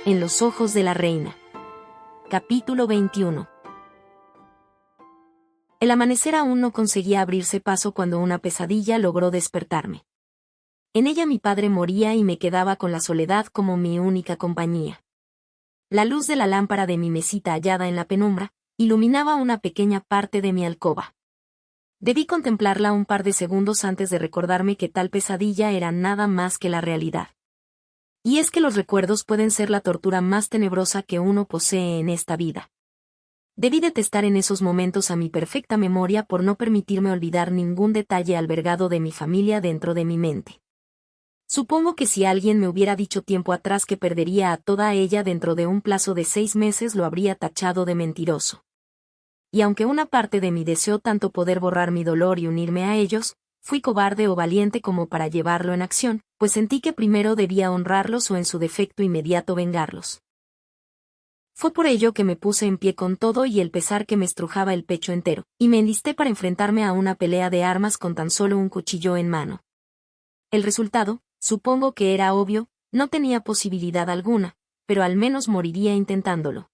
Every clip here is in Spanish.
En los ojos de la reina. Capítulo 21. El amanecer aún no conseguía abrirse paso cuando una pesadilla logró despertarme. En ella mi padre moría y me quedaba con la soledad como mi única compañía. La luz de la lámpara de mi mesita hallada en la penumbra iluminaba una pequeña parte de mi alcoba. Debí contemplarla un par de segundos antes de recordarme que tal pesadilla era nada más que la realidad. Y es que los recuerdos pueden ser la tortura más tenebrosa que uno posee en esta vida. Debí detestar en esos momentos a mi perfecta memoria por no permitirme olvidar ningún detalle albergado de mi familia dentro de mi mente. Supongo que si alguien me hubiera dicho tiempo atrás que perdería a toda ella dentro de un plazo de 6 meses lo habría tachado de mentiroso. Y aunque una parte de mí deseó tanto poder borrar mi dolor y unirme a ellos, fui cobarde o valiente como para llevarlo en acción, pues sentí que primero debía honrarlos o en su defecto inmediato vengarlos. Fue por ello que me puse en pie con todo y el pesar que me estrujaba el pecho entero, y me enlisté para enfrentarme a una pelea de armas con tan solo un cuchillo en mano. El resultado, supongo que era obvio, no tenía posibilidad alguna, pero al menos moriría intentándolo.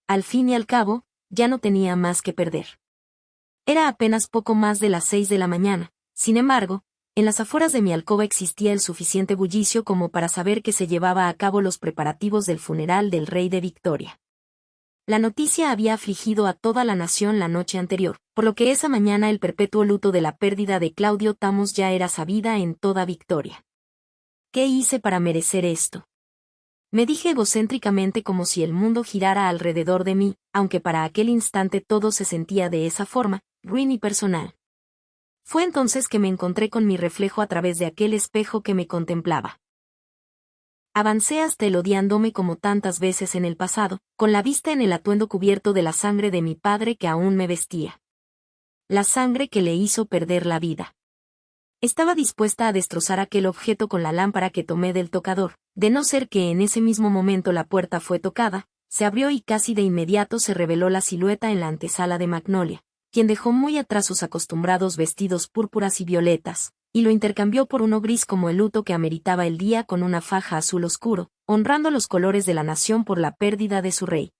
Al fin y al cabo, ya no tenía más que perder. Era apenas poco más de las 6 de la mañana. Sin embargo, en las afueras de mi alcoba existía el suficiente bullicio como para saber que se llevaba a cabo los preparativos del funeral del rey de Victoria. La noticia había afligido a toda la nación la noche anterior, por lo que esa mañana el perpetuo luto de la pérdida de Claudio Thamos ya era sabida en toda Victoria. ¿Qué hice para merecer esto? Me dije egocéntricamente como si el mundo girara alrededor de mí, aunque para aquel instante todo se sentía de esa forma, ruin y personal. Fue entonces que me encontré con mi reflejo a través de aquel espejo que me contemplaba. Avancé hasta él odiándome como tantas veces en el pasado, con la vista en el atuendo cubierto de la sangre de mi padre que aún me vestía. La sangre que le hizo perder la vida. Estaba dispuesta a destrozar aquel objeto con la lámpara que tomé del tocador, de no ser que en ese mismo momento la puerta fue tocada, se abrió y casi de inmediato se reveló la silueta en la antesala de Magnolia, quien dejó muy atrás sus acostumbrados vestidos púrpuras y violetas, y lo intercambió por uno gris como el luto que ameritaba el día con una faja azul oscuro, honrando los colores de la nación por la pérdida de su rey.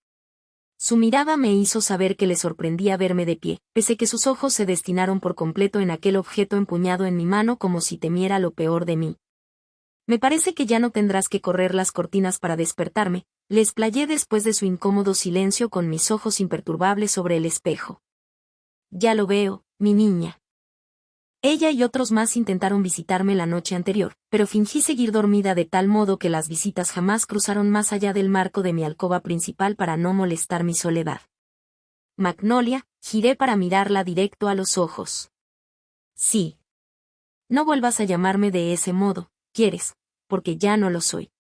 Su mirada me hizo saber que le sorprendía verme de pie, pese que sus ojos se destinaron por completo en aquel objeto empuñado en mi mano como si temiera lo peor de mí. Me parece que ya no tendrás que correr las cortinas para despertarme, le explayé después de su incómodo silencio con mis ojos imperturbables sobre el espejo. Ya lo veo, mi niña. Ella y otros más intentaron visitarme la noche anterior, pero fingí seguir dormida de tal modo que las visitas jamás cruzaron más allá del marco de mi alcoba principal para no molestar mi soledad. Magnolia, giré para mirarla directo a los ojos. Sí. No vuelvas a llamarme de ese modo, ¿quieres? Porque ya no lo soy.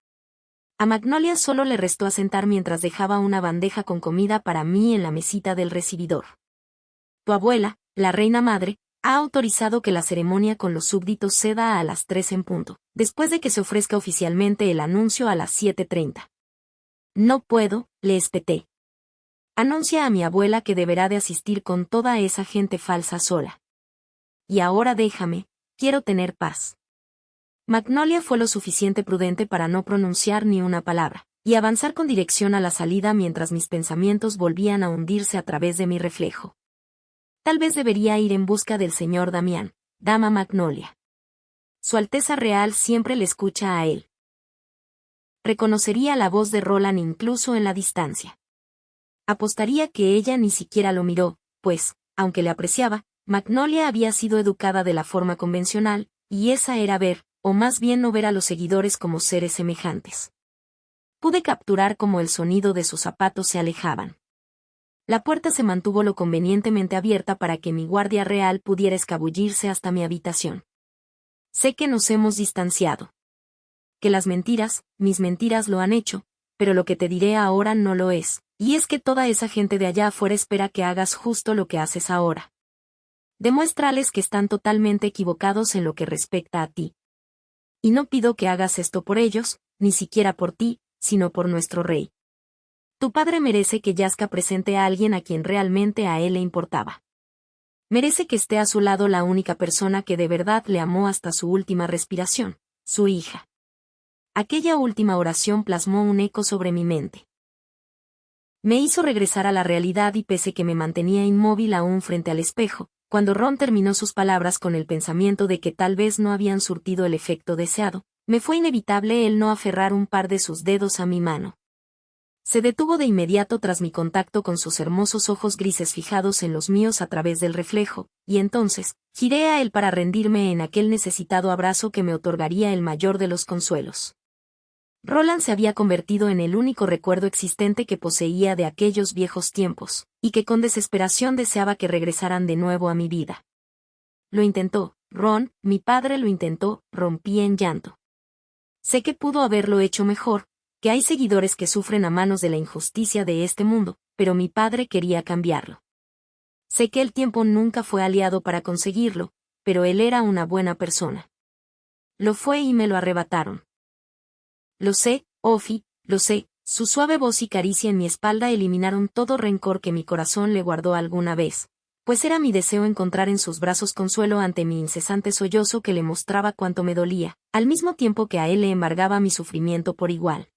A Magnolia solo le restó asentar mientras dejaba una bandeja con comida para mí en la mesita del recibidor. Tu abuela, la reina madre, ha autorizado que la ceremonia con los súbditos se da a las 3 en punto, después de que se ofrezca oficialmente el anuncio a las 7:30. No puedo, le espeté. Anuncia a mi abuela que deberá de asistir con toda esa gente falsa sola. Y ahora déjame, quiero tener paz. Magnolia fue lo suficiente prudente para no pronunciar ni una palabra, y avanzar con dirección a la salida mientras mis pensamientos volvían a hundirse a través de mi reflejo. Tal vez debería ir en busca del señor Damián, dama Magnolia. Su Alteza Real siempre le escucha a él. Reconocería la voz de Roland incluso en la distancia. Apostaría que ella ni siquiera lo miró, pues, aunque le apreciaba, Magnolia había sido educada de la forma convencional, y esa era ver, o más bien no ver a los seguidores como seres semejantes. Pude capturar cómo el sonido de sus zapatos se alejaban. La puerta se mantuvo lo convenientemente abierta para que mi guardia real pudiera escabullirse hasta mi habitación. Sé que nos hemos distanciado. Que las mentiras, mis mentiras lo han hecho, pero lo que te diré ahora no lo es, y es que toda esa gente de allá afuera espera que hagas justo lo que haces ahora. Demuéstrales que están totalmente equivocados en lo que respecta a ti. Y no pido que hagas esto por ellos, ni siquiera por ti, sino por nuestro rey. Tu padre merece que yazca presente a alguien a quien realmente a él le importaba. Merece que esté a su lado la única persona que de verdad le amó hasta su última respiración, su hija. Aquella última oración plasmó un eco sobre mi mente. Me hizo regresar a la realidad y pese que me mantenía inmóvil aún frente al espejo, cuando Ron terminó sus palabras con el pensamiento de que tal vez no habían surtido el efecto deseado, me fue inevitable el no aferrar un par de sus dedos a mi mano. Se detuvo de inmediato tras mi contacto con sus hermosos ojos grises fijados en los míos a través del reflejo, y entonces, giré a él para rendirme en aquel necesitado abrazo que me otorgaría el mayor de los consuelos. Roland se había convertido en el único recuerdo existente que poseía de aquellos viejos tiempos, y que con desesperación deseaba que regresaran de nuevo a mi vida. Lo intentó, Ron, mi padre lo intentó, rompí en llanto. Sé que pudo haberlo hecho mejor, que hay seguidores que sufren a manos de la injusticia de este mundo, pero mi padre quería cambiarlo. Sé que el tiempo nunca fue aliado para conseguirlo, pero él era una buena persona. Lo fue y me lo arrebataron. Lo sé, Ofi, lo sé, su suave voz y caricia en mi espalda eliminaron todo rencor que mi corazón le guardó alguna vez, pues era mi deseo encontrar en sus brazos consuelo ante mi incesante sollozo que le mostraba cuánto me dolía, al mismo tiempo que a él le embargaba mi sufrimiento por igual.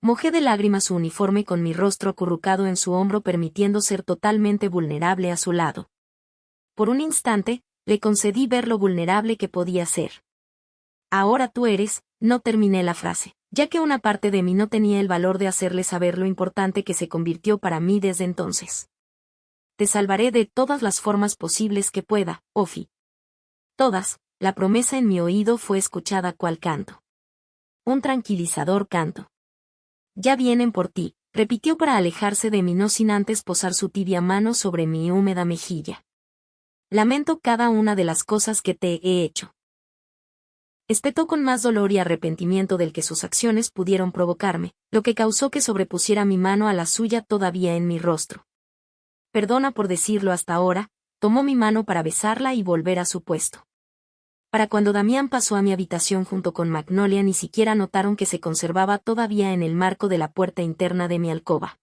Mojé de lágrimas su uniforme con mi rostro acurrucado en su hombro permitiendo ser totalmente vulnerable a su lado. Por un instante, le concedí ver lo vulnerable que podía ser. Ahora tú eres, no terminé la frase, ya que una parte de mí no tenía el valor de hacerle saber lo importante que se convirtió para mí desde entonces. Te salvaré de todas las formas posibles que pueda, Ofi. Todas, la promesa en mi oído fue escuchada cual canto. Un tranquilizador canto. Ya vienen por ti, repitió para alejarse de mí no sin antes posar su tibia mano sobre mi húmeda mejilla. Lamento cada una de las cosas que te he hecho. Espetó con más dolor y arrepentimiento del que sus acciones pudieron provocarme, lo que causó que sobrepusiera mi mano a la suya todavía en mi rostro. Perdona por decirlo hasta ahora, tomó mi mano para besarla y volver a su puesto. Para cuando Damián pasó a mi habitación junto con Magnolia ni siquiera notaron que se conservaba todavía en el marco de la puerta interna de mi alcoba.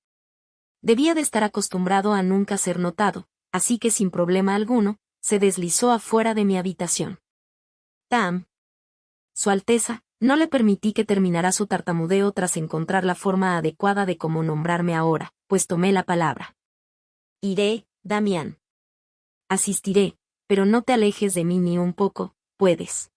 Debía de estar acostumbrado a nunca ser notado, así que sin problema alguno, se deslizó afuera de mi habitación. Tam. Su Alteza, no le permití que terminara su tartamudeo tras encontrar la forma adecuada de cómo nombrarme ahora, pues tomé la palabra. Iré, Damián. Asistiré, pero no te alejes de mí ni un poco, puedes.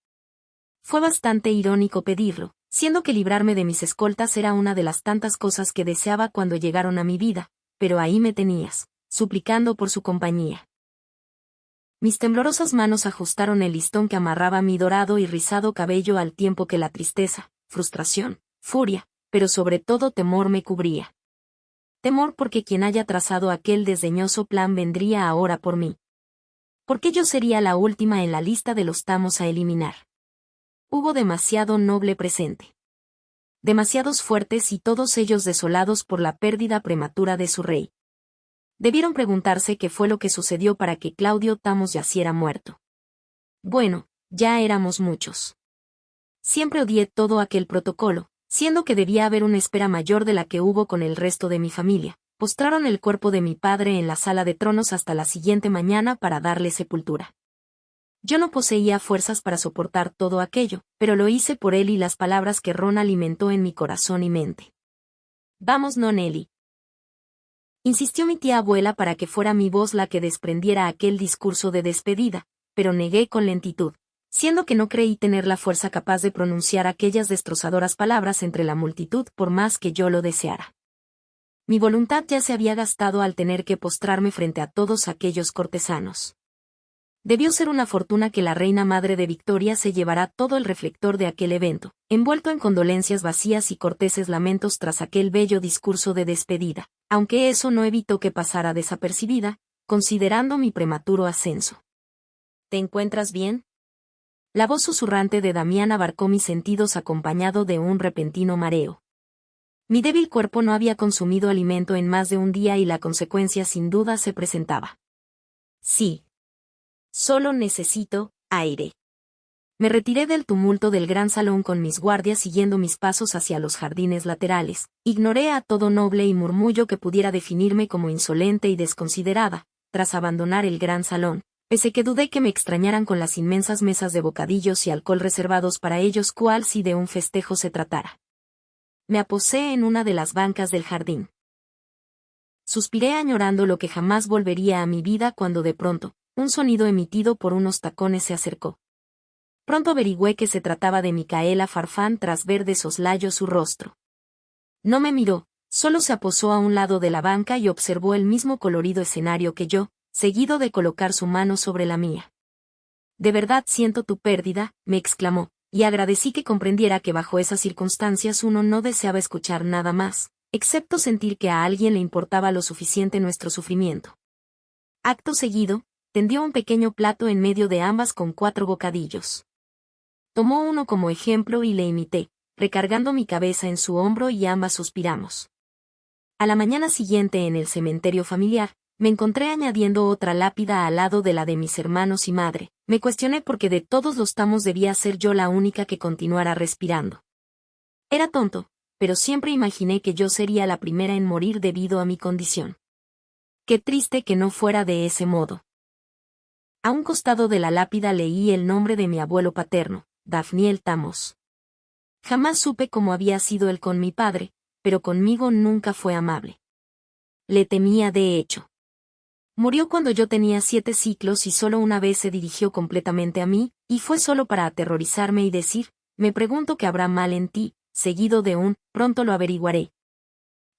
Fue bastante irónico pedirlo, siendo que librarme de mis escoltas era una de las tantas cosas que deseaba cuando llegaron a mi vida, pero ahí me tenías, suplicando por su compañía. Mis temblorosas manos ajustaron el listón que amarraba mi dorado y rizado cabello al tiempo que la tristeza, frustración, furia, pero sobre todo temor me cubría. Temor porque quien haya trazado aquel desdeñoso plan vendría ahora por mí. Porque yo sería la última en la lista de los tamos a eliminar. Hubo demasiado noble presente. Demasiados fuertes y todos ellos desolados por la pérdida prematura de su rey. Debieron preguntarse qué fue lo que sucedió para que Claudio Tamos yaciera muerto. Bueno, ya éramos muchos. Siempre odié todo aquel protocolo, siendo que debía haber una espera mayor de la que hubo con el resto de mi familia. Postraron el cuerpo de mi padre en la sala de tronos hasta la siguiente mañana para darle sepultura. Yo no poseía fuerzas para soportar todo aquello, pero lo hice por él y las palabras que Ron alimentó en mi corazón y mente. Vamos, no, Nelly. Insistió mi tía abuela para que fuera mi voz la que desprendiera aquel discurso de despedida, pero negué con lentitud, siendo que no creí tener la fuerza capaz de pronunciar aquellas destrozadoras palabras entre la multitud por más que yo lo deseara. Mi voluntad ya se había gastado al tener que postrarme frente a todos aquellos cortesanos. Debió ser una fortuna que la reina madre de Victoria se llevara todo el reflector de aquel evento, envuelto en condolencias vacías y corteses lamentos tras aquel bello discurso de despedida, aunque eso no evitó que pasara desapercibida, considerando mi prematuro ascenso. ¿Te encuentras bien? La voz susurrante de Damián abarcó mis sentidos acompañado de un repentino mareo. Mi débil cuerpo no había consumido alimento en más de un día y la consecuencia sin duda se presentaba. Sí. Solo necesito aire. Me retiré del tumulto del gran salón con mis guardias siguiendo mis pasos hacia los jardines laterales. Ignoré a todo noble y murmullo que pudiera definirme como insolente y desconsiderada, tras abandonar el gran salón. Pese que dudé que me extrañaran con las inmensas mesas de bocadillos y alcohol reservados para ellos cual si de un festejo se tratara. Me aposé en una de las bancas del jardín. Suspiré añorando lo que jamás volvería a mi vida cuando de pronto, un sonido emitido por unos tacones se acercó. Pronto averigüé que se trataba de Micaela Farfán tras ver de soslayo su rostro. No me miró, solo se aposó a un lado de la banca y observó el mismo colorido escenario que yo, seguido de colocar su mano sobre la mía. «De verdad siento tu pérdida», me exclamó, y agradecí que comprendiera que bajo esas circunstancias uno no deseaba escuchar nada más, excepto sentir que a alguien le importaba lo suficiente nuestro sufrimiento. Acto seguido, tendió un pequeño plato en medio de ambas con 4 bocadillos. Tomó uno como ejemplo y le imité, recargando mi cabeza en su hombro y ambas suspiramos. A la mañana siguiente en el cementerio familiar, me encontré añadiendo otra lápida al lado de la de mis hermanos y madre. Me cuestioné por qué de todos los tamos debía ser yo la única que continuara respirando. Era tonto, pero siempre imaginé que yo sería la primera en morir debido a mi condición. Qué triste que no fuera de ese modo. A un costado de la lápida leí el nombre de mi abuelo paterno, Dafniel Tamos. Jamás supe cómo había sido él con mi padre, pero conmigo nunca fue amable. Le temía de hecho. Murió cuando yo tenía 7 ciclos y solo una vez se dirigió completamente a mí, y fue solo para aterrorizarme y decir, me pregunto qué habrá mal en ti, seguido de un, pronto lo averiguaré.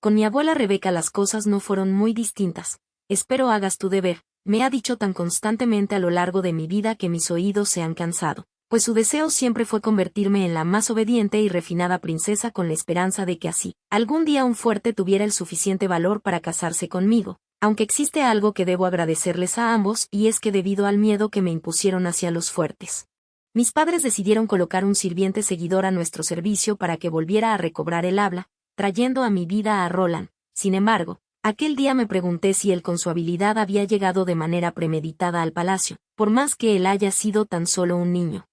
Con mi abuela Rebeca las cosas no fueron muy distintas. Espero hagas tu deber, me ha dicho tan constantemente a lo largo de mi vida que mis oídos se han cansado, pues su deseo siempre fue convertirme en la más obediente y refinada princesa con la esperanza de que así, algún día un fuerte tuviera el suficiente valor para casarse conmigo. Aunque existe algo que debo agradecerles a ambos y es que debido al miedo que me impusieron hacia los fuertes, mis padres decidieron colocar un sirviente seguidor a nuestro servicio para que volviera a recobrar el habla, trayendo a mi vida a Roland. Sin embargo, aquel día me pregunté si él con su habilidad había llegado de manera premeditada al palacio, por más que él haya sido tan solo un niño.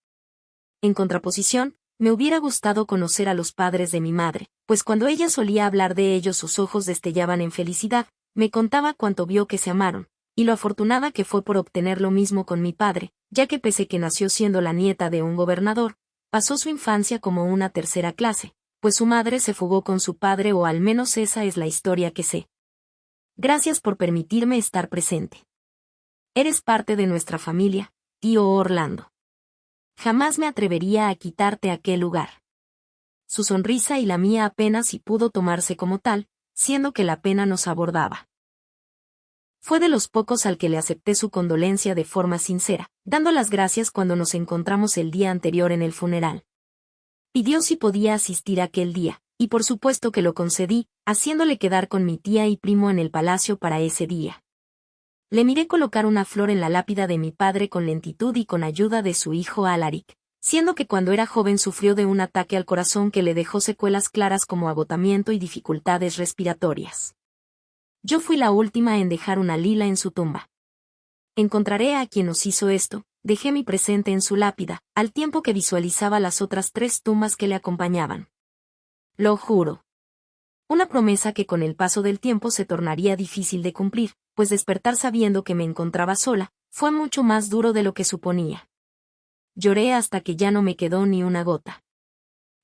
En contraposición, me hubiera gustado conocer a los padres de mi madre, pues cuando ella solía hablar de ellos sus ojos destellaban en felicidad. Me contaba cuánto vio que se amaron, y lo afortunada que fue por obtener lo mismo con mi padre, ya que pese que nació siendo la nieta de un gobernador, pasó su infancia como una tercera clase, pues su madre se fugó con su padre o al menos esa es la historia que sé. Gracias por permitirme estar presente. Eres parte de nuestra familia, tío Orlando. Jamás me atrevería a quitarte aquel lugar. Su sonrisa y la mía apenas si pudo tomarse como tal, siendo que la pena nos abordaba. Fue de los pocos al que le acepté su condolencia de forma sincera, dando las gracias cuando nos encontramos el día anterior en el funeral. Pidió si podía asistir aquel día, y por supuesto que lo concedí, haciéndole quedar con mi tía y primo en el palacio para ese día. Le miré colocar una flor en la lápida de mi padre con lentitud y con ayuda de su hijo Alaric, siendo que cuando era joven sufrió de un ataque al corazón que le dejó secuelas claras como agotamiento y dificultades respiratorias. Yo fui la última en dejar una lila en su tumba. Encontraré a quien nos hizo esto, dejé mi presente en su lápida, al tiempo que visualizaba las otras 3 tumbas que le acompañaban. Lo juro. Una promesa que con el paso del tiempo se tornaría difícil de cumplir, pues despertar sabiendo que me encontraba sola, fue mucho más duro de lo que suponía. Lloré hasta que ya no me quedó ni una gota.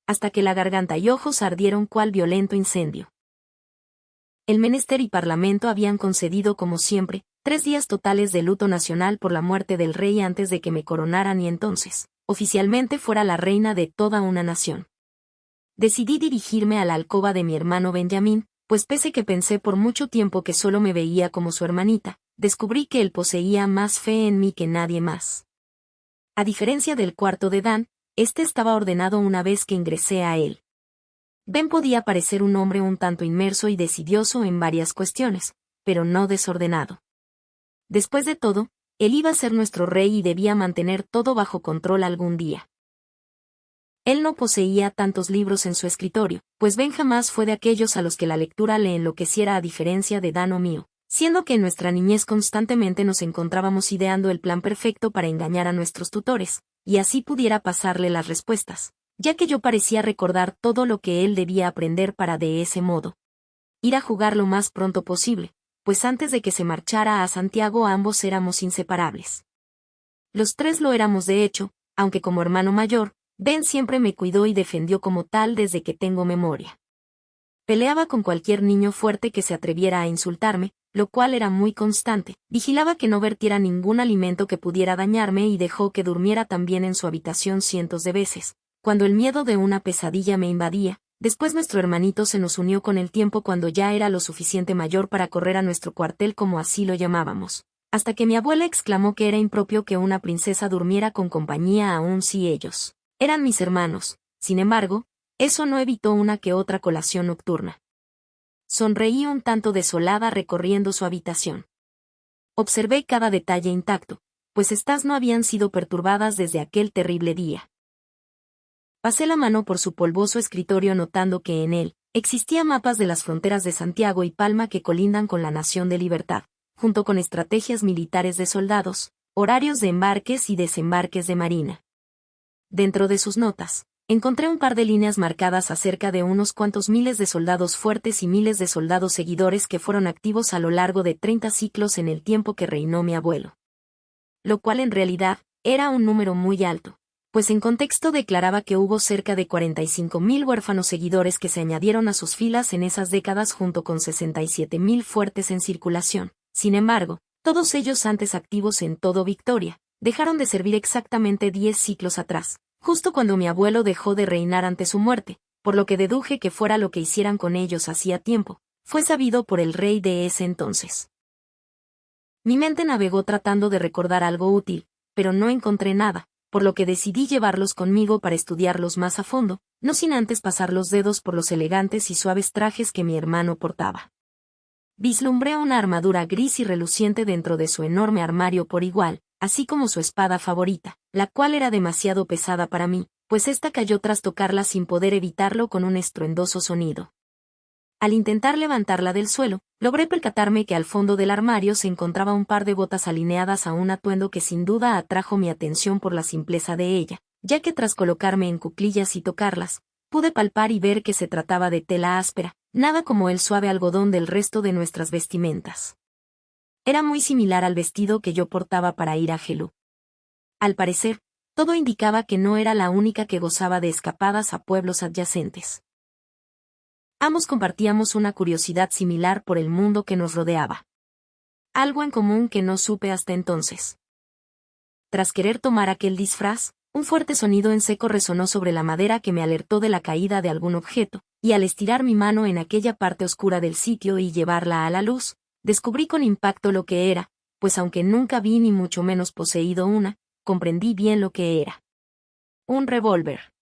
Hasta que la garganta y ojos ardieron cual violento incendio. El menester y parlamento habían concedido como siempre, 3 días totales de luto nacional por la muerte del rey antes de que me coronaran y entonces, oficialmente fuera la reina de toda una nación. Decidí dirigirme a la alcoba de mi hermano Benjamín, pues pese que pensé por mucho tiempo que solo me veía como su hermanita, descubrí que él poseía más fe en mí que nadie más. A diferencia del cuarto de Dan, este estaba ordenado una vez que ingresé a él. Ben podía parecer un hombre un tanto inmerso y decidioso en varias cuestiones, pero no desordenado. Después de todo, él iba a ser nuestro rey y debía mantener todo bajo control algún día. Él no poseía tantos libros en su escritorio, pues Ben jamás fue de aquellos a los que la lectura le enloqueciera a diferencia de Dan o mío, siendo que en nuestra niñez constantemente nos encontrábamos ideando el plan perfecto para engañar a nuestros tutores, y así pudiera pasarle las respuestas, ya que yo parecía recordar todo lo que él debía aprender para de ese modo ir a jugar lo más pronto posible, pues antes de que se marchara a Santiago ambos éramos inseparables. Los tres lo éramos de hecho, aunque como hermano mayor, Ben siempre me cuidó y defendió como tal desde que tengo memoria. Peleaba con cualquier niño fuerte que se atreviera a insultarme, lo cual era muy constante. Vigilaba que no vertiera ningún alimento que pudiera dañarme y dejó que durmiera también en su habitación cientos de veces. Cuando el miedo de una pesadilla me invadía, después nuestro hermanito se nos unió con el tiempo cuando ya era lo suficiente mayor para correr a nuestro cuartel como así lo llamábamos. Hasta que mi abuela exclamó que era impropio que una princesa durmiera con compañía aun si ellos eran mis hermanos. Sin embargo, eso no evitó una que otra colación nocturna. Sonreí un tanto desolada recorriendo su habitación. Observé cada detalle intacto, pues estas no habían sido perturbadas desde aquel terrible día. Pasé la mano por su polvoso escritorio notando que en él existían mapas de las fronteras de Santiago y Palma que colindan con la Nación de Libertad, junto con estrategias militares de soldados, horarios de embarques y desembarques de marina. Dentro de sus notas, encontré un par de líneas marcadas acerca de unos cuantos miles de soldados fuertes y miles de soldados seguidores que fueron activos a lo largo de 30 ciclos en el tiempo que reinó mi abuelo. Lo cual en realidad era un número muy alto, pues en contexto declaraba que hubo cerca de 45.000 huérfanos seguidores que se añadieron a sus filas en esas décadas junto con 67.000 fuertes en circulación. Sin embargo, todos ellos antes activos en todo Victoria, dejaron de servir exactamente 10 ciclos atrás, justo cuando mi abuelo dejó de reinar ante su muerte, por lo que deduje que fuera lo que hicieran con ellos hacía tiempo, fue sabido por el rey de ese entonces. Mi mente navegó tratando de recordar algo útil, pero no encontré nada, por lo que decidí llevarlos conmigo para estudiarlos más a fondo, no sin antes pasar los dedos por los elegantes y suaves trajes que mi hermano portaba. Vislumbré una armadura gris y reluciente dentro de su enorme armario por igual, así como su espada favorita, la cual era demasiado pesada para mí, pues ésta cayó tras tocarla sin poder evitarlo con un estruendoso sonido. Al intentar levantarla del suelo, logré percatarme que al fondo del armario se encontraba un par de botas alineadas a un atuendo que sin duda atrajo mi atención por la simpleza de ella, ya que tras colocarme en cuclillas y tocarlas, pude palpar y ver que se trataba de tela áspera, nada como el suave algodón del resto de nuestras vestimentas. Era muy similar al vestido que yo portaba para ir a Gelú. Al parecer, todo indicaba que no era la única que gozaba de escapadas a pueblos adyacentes. Ambos compartíamos una curiosidad similar por el mundo que nos rodeaba. Algo en común que no supe hasta entonces. Tras querer tomar aquel disfraz, un fuerte sonido en seco resonó sobre la madera que me alertó de la caída de algún objeto, y al estirar mi mano en aquella parte oscura del sitio y llevarla a la luz, descubrí con impacto lo que era, pues aunque nunca vi ni mucho menos poseído una, comprendí bien lo que era. Un revólver.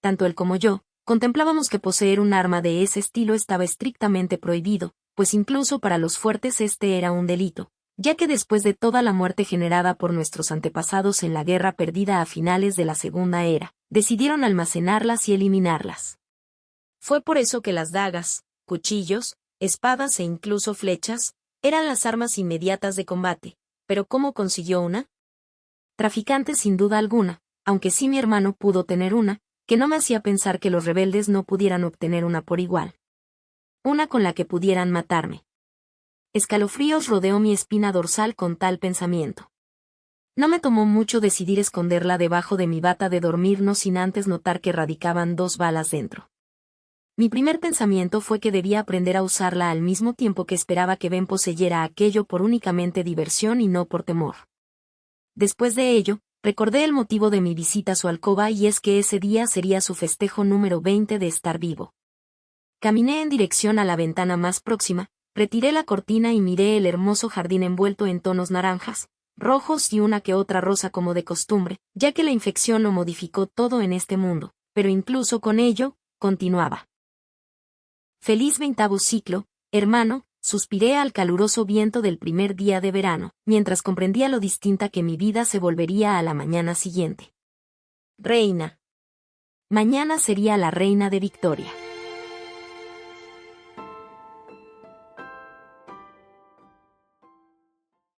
Tanto él como yo, contemplábamos que poseer un arma de ese estilo estaba estrictamente prohibido, pues incluso para los fuertes este era un delito, ya que después de toda la muerte generada por nuestros antepasados en la guerra perdida a finales de la Segunda Era, decidieron almacenarlas y eliminarlas. Fue por eso que las dagas, cuchillos, espadas e incluso flechas, eran las armas inmediatas de combate, pero ¿cómo consiguió una? Traficante sin duda alguna, aunque sí mi hermano pudo tener una, que no me hacía pensar que los rebeldes no pudieran obtener una por igual. Una con la que pudieran matarme. Escalofríos rodeó mi espina dorsal con tal pensamiento. No me tomó mucho decidir esconderla debajo de mi bata de dormir no sin antes notar que radicaban 2 balas dentro. Mi primer pensamiento fue que debía aprender a usarla al mismo tiempo que esperaba que Ben poseyera aquello por únicamente diversión y no por temor. Después de ello, recordé el motivo de mi visita a su alcoba y es que ese día sería su festejo número 20 de estar vivo. Caminé en dirección a la ventana más próxima, retiré la cortina y miré el hermoso jardín envuelto en tonos naranjas, rojos y una que otra rosa como de costumbre, ya que la infección lo modificó todo en este mundo, pero incluso con ello, continuaba. Feliz 20º ciclo, hermano, suspiré al caluroso viento del primer día de verano, mientras comprendía lo distinta que mi vida se volvería a la mañana siguiente. Reina. Mañana sería la reina de Victoria.